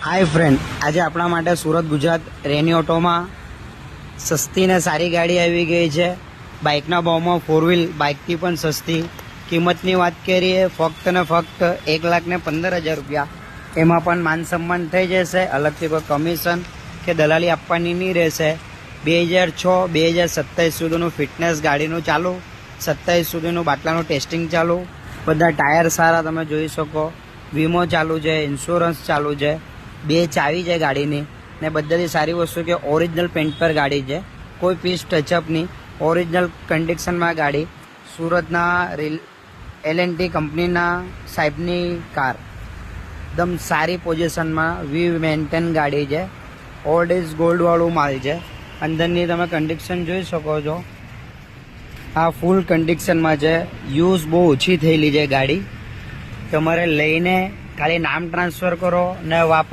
હાય friend, આજે આપણા માટે સુરત ગુજરાત રેની ઓટોમાં સસ્તી ને સારી ગાડી આવી ગઈ છે. બાઇકના ભાવમાં 4 વ્હીલ બાઇકથી પણ સસ્તી કિંમતની વાત કરીએ ફક્ત ને ફક્ત 1,15,000 રૂપિયા. એમાં પણ માન સન્માન થઈ જશે. અલગથી કોઈ કમિશન કે દલાલી આપવાની નહીં રહેશે. 2006-2027 સુધીનું ફિટનેસ ગાડીનું ચાલુ, 27 સુધીનું બાટલાનું ટેસ્ટિંગ ચાલુ. બધા ટાયર સારા તમે જોઈ શકો. વીમો ચાલુ છે, ઇન્સ્યોરન્સ ચાલુ છે, 2 ચાવી છે ગાડીની. ને બધાથી સારી વસ્તુ કે ઓરિજિનલ પેન્ટ પર ગાડી છે, કોઈ પીસ ટચઅપ નહીં, ઓરિજિનલ કન્ડિશનમાં ગાડી. સુરતના L&T કંપનીના સાહેબની કાર એકદમ સારી પોઝિશનમાં વી મેન્ટેન ગાડી છે. ઓલ્ડ ઇઝ ગોલ્ડવાળું માલ છે. અંદરની તમે કન્ડિશન જોઈ શકો છો. આ ફૂલ કન્ડિશનમાં છે. યુઝ બહુ ઓછી થયેલી છે ગાડી. તમારે લઈને ખાલી નામ ટ્રાન્સફર કરો ને વાપરો.